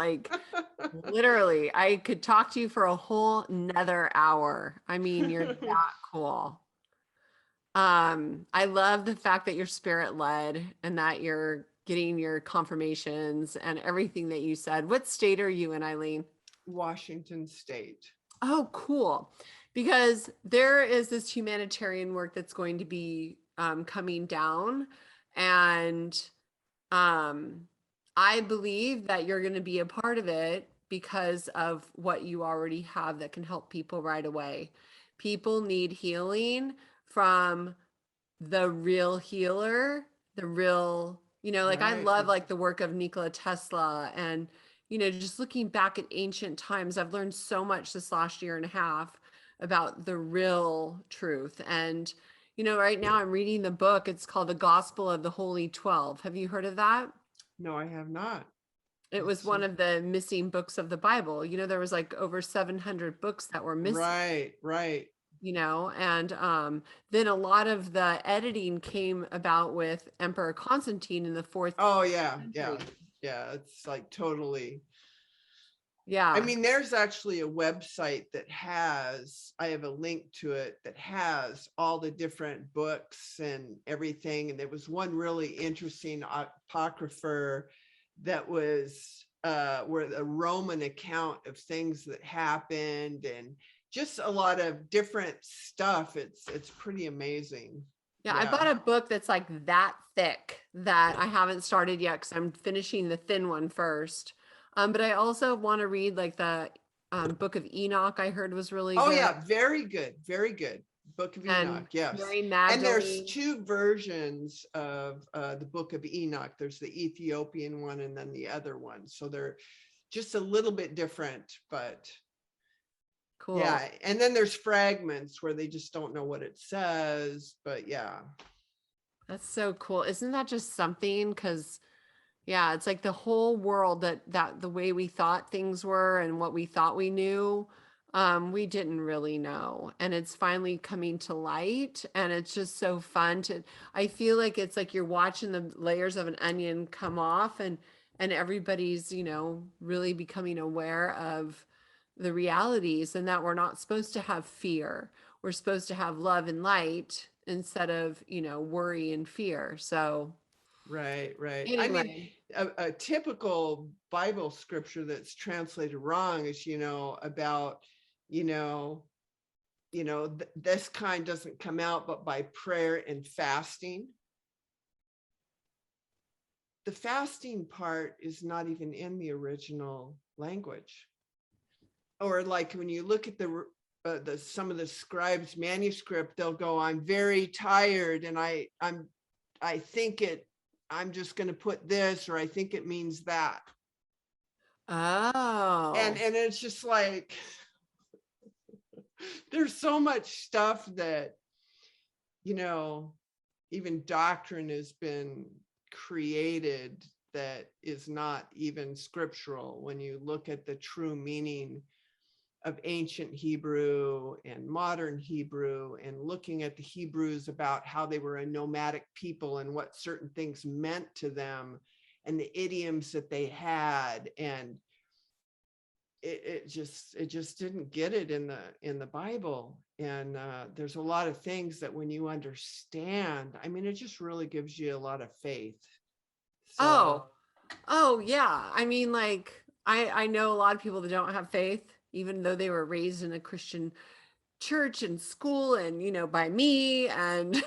Literally, I could talk to you for a whole nother hour. I mean, you're that cool. I love the fact that you're spirit led and that you're getting your confirmations and everything that you said. What state are you in, Eileen? Washington State. Oh, cool. Because there is this humanitarian work that's going to be coming down, and I believe that you're going to be a part of it because of what you already have that can help people right away. People need healing from the real healer, the real, I love the work of Nikola Tesla, and, just looking back at ancient times, I've learned so much this last year and a half about the real truth. And right now I'm reading the book. It's called The Gospel of the Holy 12. Have you heard of that? No, I have not. It was one of the missing books of the Bible. There was over 700 books that were missing. Right. And then a lot of the editing came about with Emperor Constantine in the 4th. Oh, yeah. It's totally. Yeah. I mean, there's actually a website that I have a link to it, that has all the different books and everything. And there was one really interesting apocrypher that was where a Roman account of things that happened, and just a lot of different stuff. It's pretty amazing. Yeah, I bought a book that's that thick that I haven't started yet because I'm finishing the thin one first. But I also want to read the Book of Enoch. I heard was really good. Oh yeah, very good, very good. Book of Enoch, yes. And there's two versions of the Book of Enoch. There's the Ethiopian one and then the other one. So they're just a little bit different, but cool. Yeah, and then there's fragments where they just don't know what it says, but yeah. That's so cool. Isn't that just something? Because yeah, it's the whole world that the way we thought things were and what we thought we knew, we didn't really know. And it's finally coming to light. And it's just so fun I feel like it's you're watching the layers of an onion come off, and everybody's, really becoming aware of the realities, and that we're not supposed to have fear. We're supposed to have love and light instead of, worry and fear. So Right. Anyway. I mean, a typical Bible scripture that's translated wrong is, about, this kind doesn't come out but by prayer and fasting. The fasting part is not even in the original language. Or when you look at the some of the scribes' manuscript, they'll go, "I'm very tired, and I think I'm just going to put this, or I think it means that." Oh. And it's just there's so much stuff that, even doctrine has been created that is not even scriptural. When you look at the true meaning of ancient Hebrew and modern Hebrew, and looking at the Hebrews about how they were a nomadic people and what certain things meant to them and the idioms that they had, and it just didn't get it in the Bible. And there's a lot of things that when you understand, I mean, it just really gives you a lot of faith. So, Oh yeah. I mean, like I know a lot of people that don't have faith, even though they were raised in a Christian church and school and, you know, by me, and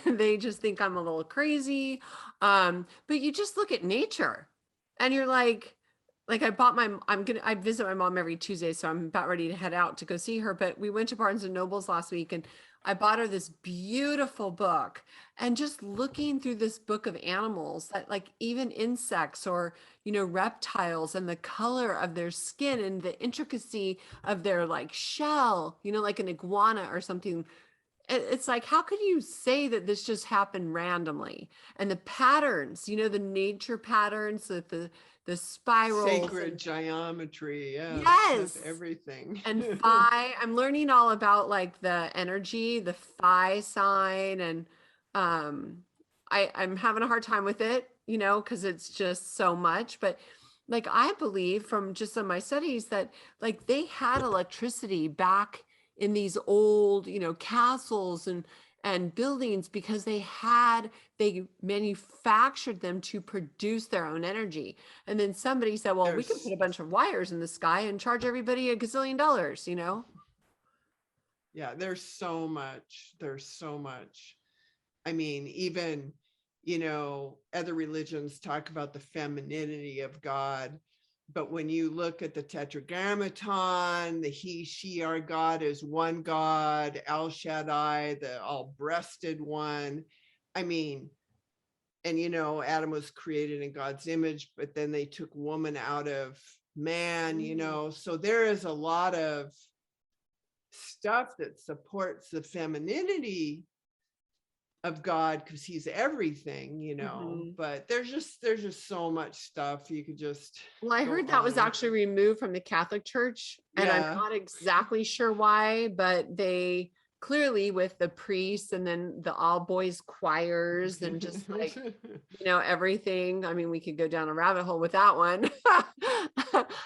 they just think I'm a little crazy. But you just look at nature and you're like I visit my mom every Tuesday, so I'm about ready to head out to go see her. But we went to Barnes and Nobles last week and I bought her this beautiful book, and just looking through this book of animals, that like even insects or, you know, reptiles, and the color of their skin and the intricacy of their like shell, you know, like an iguana or something. It's like, how could you say that this just happened randomly? And the patterns, you know, the nature patterns, that the spirals, sacred geometry, yes, everything. and phi. I'm learning all about like the energy, the phi sign, and I'm having a hard time with it, you know, because it's just so much. But like I believe from just some of my studies that like they had electricity back in these old, you know, castles and buildings, because they manufactured them to produce their own energy. And then somebody said, well, we can put a bunch of wires in the sky and charge everybody $1 gazillion, you know? Yeah, there's so much. I mean, even, you know, other religions talk about the femininity of God. But when you look at the Tetragrammaton, the he, she, our God is one God, El Shaddai, the all-breasted one. I mean, and, you know, Adam was created in God's image, but then they took woman out of man, you know. So there is a lot of stuff that supports the femininity of God, because he's everything, you know. But there's just so much stuff you could just well, I heard that was actually removed from the Catholic Church, and I'm not exactly sure why, but they clearly, with the priests and then the all boys choirs and just like, you know, everything. I mean, we could go down a rabbit hole with that one.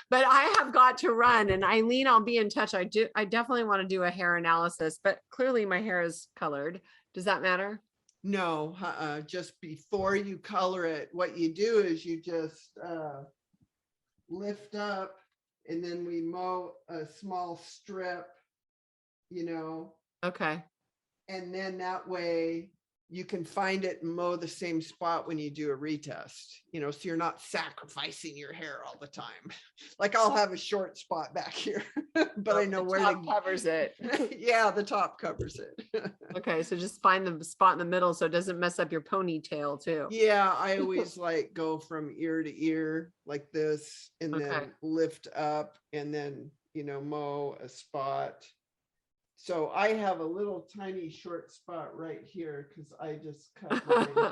But I have got to run, and Eileen, I'll be in touch. I definitely want to do a hair analysis, but clearly my hair is colored. Does that matter? No, just before you color it, what you do is you just lift up, and then we mow a small strip, you know. Okay. And then that way you can find it and mow the same spot when you do a retest, you know, so you're not sacrificing your hair all the time. Like I'll have a short spot back here, but I know where the top covers it. Yeah, the top covers it. Okay, so just find the spot in the middle so it doesn't mess up your ponytail too. Yeah, I always like go from ear to ear like this, and then lift up, and then, you know, mow a spot. So I have a little tiny short spot right here because I just cut mine,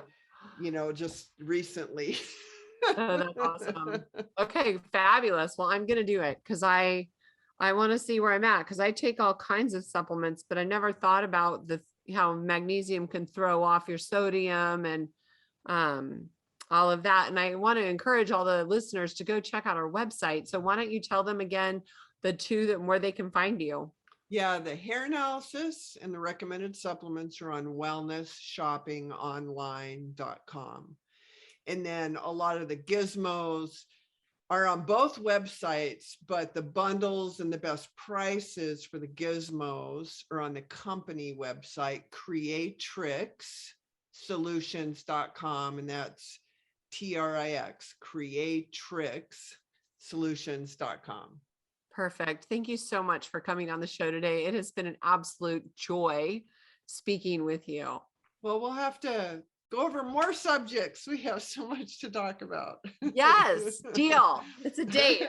you know, just recently. Oh, that's awesome. Okay, fabulous. Well, I'm gonna do it because I want to see where I'm at, because I take all kinds of supplements, but I never thought about how magnesium can throw off your sodium and all of that. And I want to encourage all the listeners to go check out our website. So why don't you tell them again where they can find you? Yeah, the hair analysis and the recommended supplements are on wellnessshoppingonline.com. And then a lot of the gizmos are on both websites, but the bundles and the best prices for the gizmos are on the company website, creatrixsolutions.com. And that's TRIX, creatrixsolutions.com. Perfect. Thank you so much for coming on the show today. It has been an absolute joy speaking with you. Well, we'll have to go over more subjects. We have so much to talk about. Yes, deal. It's a date.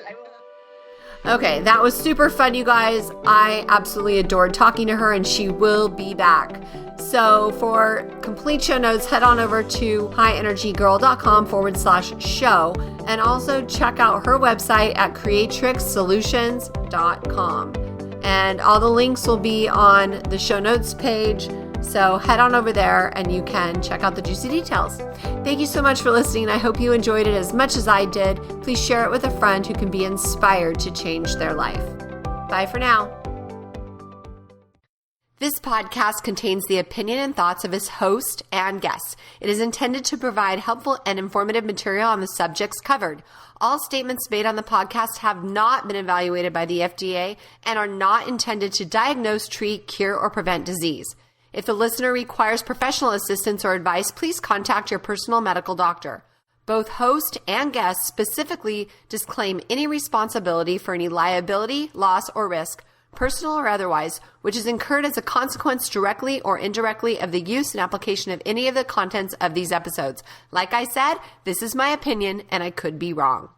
Okay, that was super fun, you guys. I absolutely adored talking to her, and she will be back. So for complete show notes, head on over to highenergygirl.com/show, and also check out her website at creatrixsolutions.com. And all the links will be on the show notes page. So head on over there and you can check out the juicy details. Thank you so much for listening. I hope you enjoyed it as much as I did. Please share it with a friend who can be inspired to change their life. Bye for now. This podcast contains the opinion and thoughts of its host and guests. It is intended to provide helpful and informative material on the subjects covered. All statements made on the podcast have not been evaluated by the FDA and are not intended to diagnose, treat, cure, or prevent disease. If the listener requires professional assistance or advice, please contact your personal medical doctor. Both host and guest specifically disclaim any responsibility for any liability, loss, or risk, personal or otherwise, which is incurred as a consequence directly or indirectly of the use and application of any of the contents of these episodes. Like I said, this is my opinion and I could be wrong.